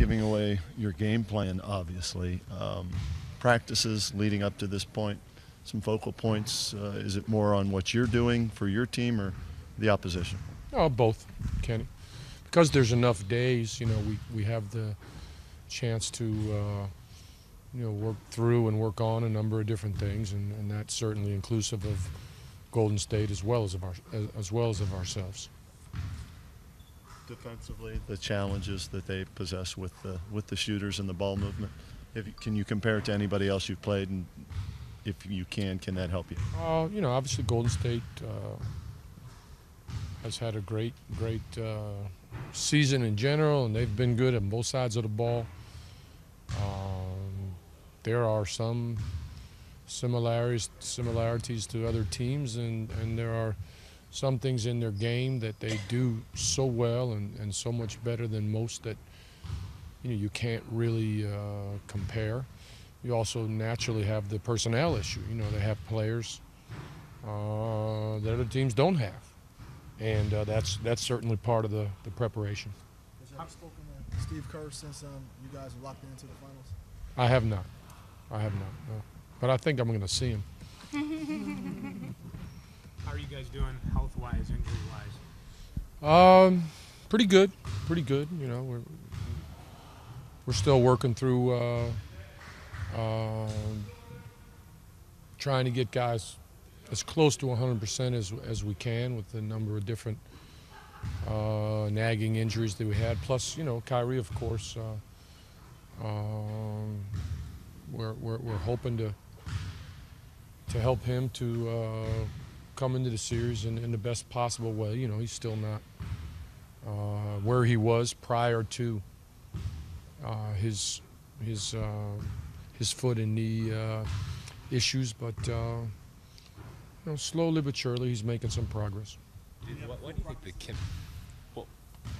giving away your game plan, obviously. Practices leading up to this point, some focal points. Is it more on what you're doing for your team or the opposition? Oh, both, Kenny. Because there's enough days, we have the chance to, work through and work on a number of different things, and that's certainly inclusive of Golden State as well as of ourselves. Defensively, the challenges that they possess with the shooters and the ball movement. Can you compare it to anybody else you've played, and if you can that help you? Obviously Golden State has had a great season in general, and they've been good on both sides of the ball. There are some similarities to other teams, and there are some things in their game that they do so well and so much better than most that you can't really compare. You also naturally have the personnel issue. They have players that other teams don't have, and that's certainly part of the preparation. Have you spoken to Steve Kerr since you guys are locked into the finals? I have not. No. But I think I'm going to see him. How are you guys doing health-wise, injury-wise? Pretty good. We're still working through trying to get guys as close to 100% as we can with the number of different nagging injuries that we had. Plus, Kyrie, of course. We're hoping to help him to come into the series in the best possible way. He's still not where he was prior to his foot and knee issues, but slowly but surely he's making some progress.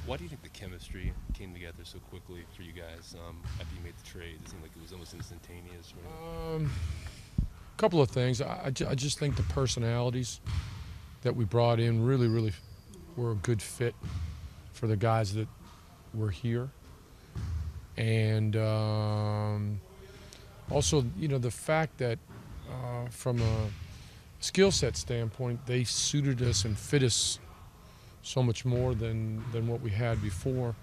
Why do you think the chemistry came together so quickly for you guys after you made the trade? It seemed like it was almost instantaneous. A couple of things. I just think the personalities that we brought in really were a good fit for the guys that were here. And also, the fact that from a skill set standpoint, they suited us and fit us so much more than what we had before,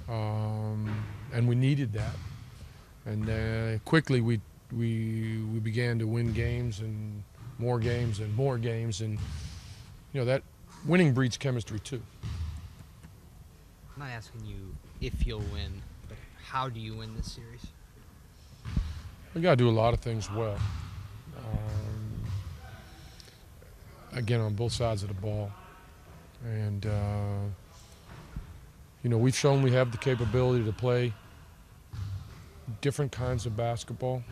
and we needed that. And quickly we began to win games and more games and more games, and that winning breeds chemistry too. I'm not asking you if you'll win, but how do you win this series? We got to do a lot of things well. Again, on both sides of the ball. And, we've shown we have the capability to play different kinds of basketball.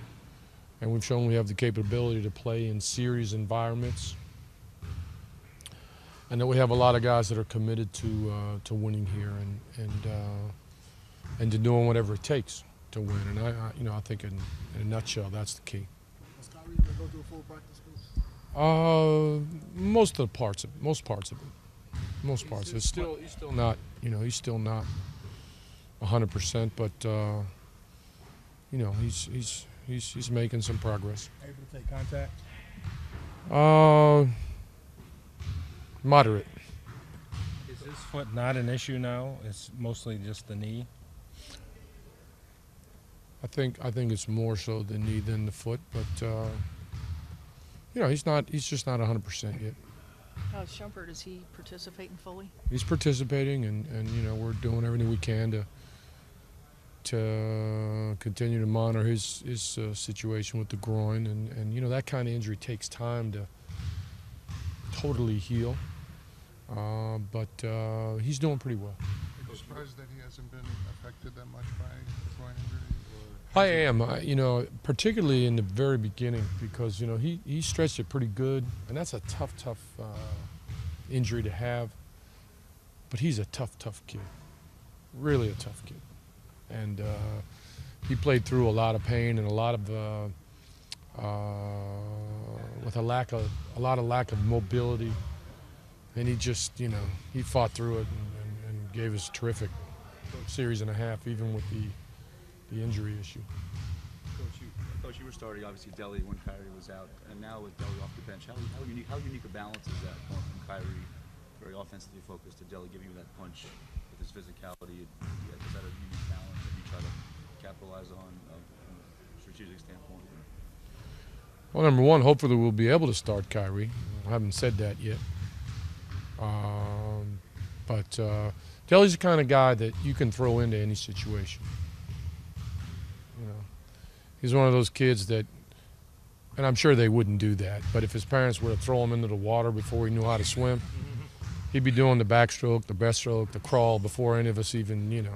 And we've shown we have the capability to play in series environments. And that we have a lot of guys that are committed to winning here and to doing whatever it takes to win. And I think in a nutshell, that's the key. Has Kyrie going to go through a full practice course? Most parts of it. Most parts. He's still not 100%, but he's making some progress. Able to take contact? Moderate. Is his foot not an issue now? It's mostly just the knee. I think it's more so the knee than the foot, but he's just not 100% yet. Shumpert, is he participating fully? He's participating, and we're doing everything we can to continue to monitor his situation with the groin, and that kind of injury takes time to totally heal. But he's doing pretty well. Are you surprised that he hasn't been affected that much by the groin injury? I am, particularly in the very beginning, because he stretched it pretty good, and that's a tough injury to have. But he's a tough kid, really a tough kid, and he played through a lot of pain and a lot of with a lot of lack of mobility, and he just he fought through it and gave us a terrific series and a half, even with the injury issue. Coach, you were starting obviously Delly when Kyrie was out, and now with Delly off the bench, how unique a balance is that going from Kyrie, very offensively focused, to Delly giving you that punch with his physicality? Is that a unique balance that you try to capitalize on from a strategic standpoint? Well, number one, hopefully we'll be able to start Kyrie. I haven't said that yet. But Delly's the kind of guy that you can throw into any situation. You know, he's one of those kids that, and I'm sure they wouldn't do that, but if his parents were to throw him into the water before he knew how to swim, he'd be doing the backstroke, the breaststroke, the crawl before any of us even,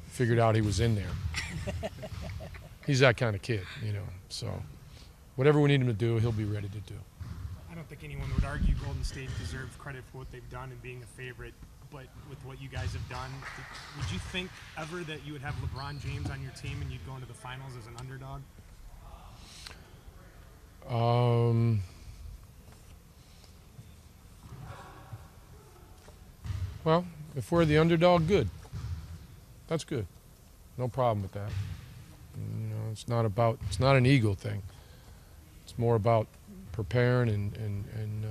figured out he was in there. He's that kind of kid, so whatever we need him to do, he'll be ready to do. I don't think anyone would argue Golden State deserves credit for what they've done and being a favorite, but with what you guys have done, would you think ever that you would have LeBron James on your team and you'd go into the finals as an underdog? Well, if we're the underdog, good. That's good. No problem with that. It's not an ego thing. It's more about preparing and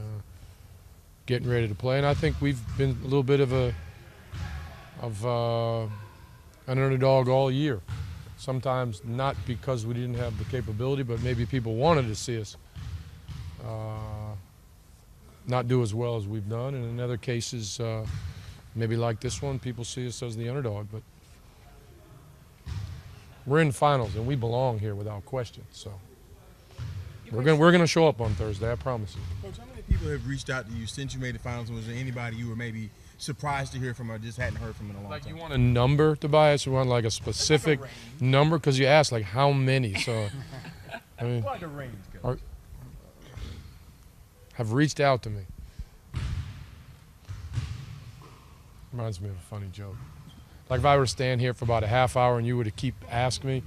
getting ready to play. And I think we've been a little bit of an underdog all year. Sometimes not because we didn't have the capability, but maybe people wanted to see us not do as well as we've done. And in other cases, maybe like this one, people see us as the underdog. But we're in finals, and we belong here without question. So we're gonna show up on Thursday, I promise you. Coach, how many people have reached out to you since you made the finals? Was there anybody you were maybe surprised to hear from or just hadn't heard from in a long time? Like, you want a number, Tobias? You want like a specific number? Because you asked like how many. So I mean, like a range, Coach. Have reached out to me. Reminds me of a funny joke. Like if I were to stand here for about a half hour and you were to keep asking me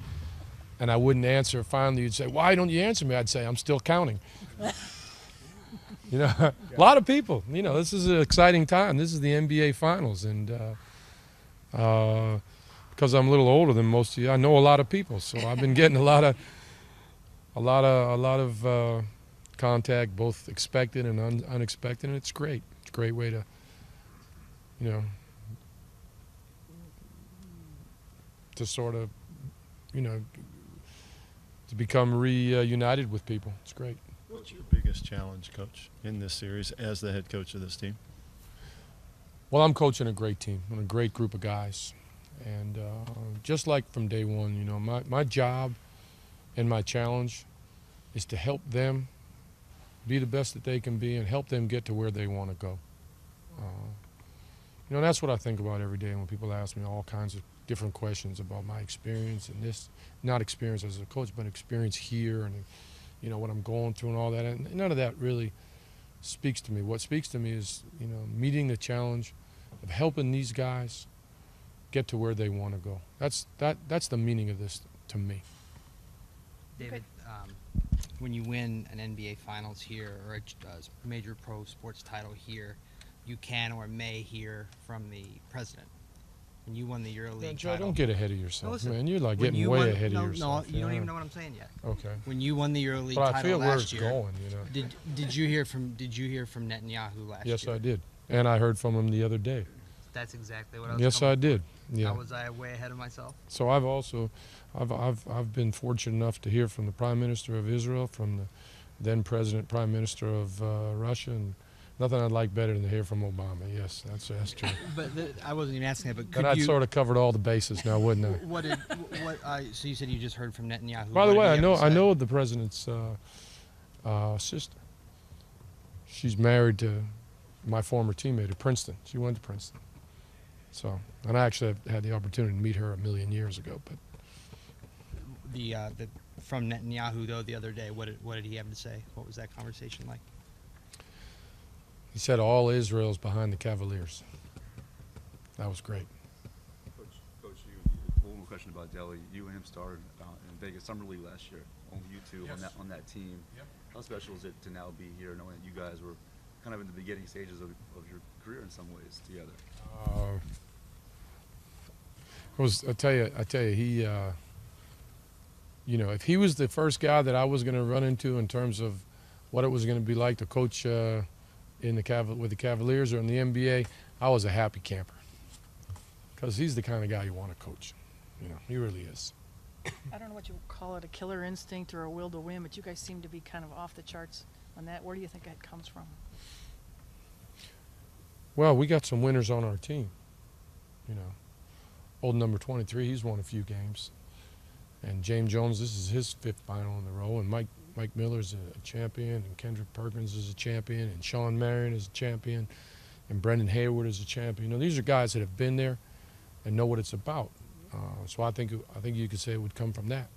and I wouldn't answer, finally you'd say, "Why don't you answer me?" I'd say, "I'm still counting." A lot of people, this is an exciting time. This is the NBA Finals, and because I'm a little older than most of you, I know a lot of people. So I've been getting a lot of contact, both expected and unexpected, and it's great. It's a great way to, to sort of, to become reunited with people. It's great. What's your biggest challenge, Coach, in this series as the head coach of this team? Well, I'm coaching a great team and a great group of guys. And just like from day one, my job and my challenge is to help them be the best that they can be and help them get to where they want to go. That's what I think about every day when people ask me all kinds of different questions about my experience and this, not experience as a coach, but experience here and, what I'm going through and all that. And none of that really speaks to me. What speaks to me is, meeting the challenge of helping these guys get to where they want to go. That's the meaning of this to me. David, when you win an NBA Finals here or a major pro sports title here, you can or may hear from the president. When you won the EuroLeague Joe, title, don't get ahead of yourself, listen, man. You're like getting way ahead of yourself. No, you don't even know what I'm saying yet. Okay. When you won the EuroLeague but title I feel where last it's year, going, did you hear from Netanyahu last year? Yes, I did, and I heard from him the other day. That's exactly what I was. Yes, I did. Yeah. Was I way ahead of myself? So I've been fortunate enough to hear from the Prime Minister of Israel, from the then President, Prime Minister of Russia, and nothing I'd like better than to hear from Obama. Yes, that's true. But I wasn't even asking that. But could and I'd sort of covered all the bases now, wouldn't I? So you said you just heard from Netanyahu. By the way, I know the president's sister. She's married to my former teammate at Princeton. She went to Princeton. So, and I actually had the opportunity to meet her a million years ago. But from Netanyahu though the other day, what did he have to say? What was that conversation like? He said all Israel's behind the Cavaliers. That was great. Coach, one more question about Delly. You and him started in Vegas Summer League last year. Only you two on that team. Yep. How special is it to now be here, knowing that you guys were kind of in the beginning stages of your career in some ways together? I tell you, he, you know, if he was the first guy that I was going to run into in terms of what it was going to be like to coach with the Cavaliers or in the NBA, I was a happy camper. Because he's the kind of guy you want to coach. You know, he really is. I don't know what you call it, a killer instinct or a will to win, but you guys seem to be kind of off the charts on that. Where do you think that comes from? Well, we got some winners on our team. You know, old number 23, he's won a few games. And James Jones, this is his 5th final in a row. And Mike Miller's a champion, and Kendrick Perkins is a champion, and Sean Marion is a champion, and Brendan Hayward is a champion. You know, these are guys that have been there and know what it's about. So I think you could say it would come from that.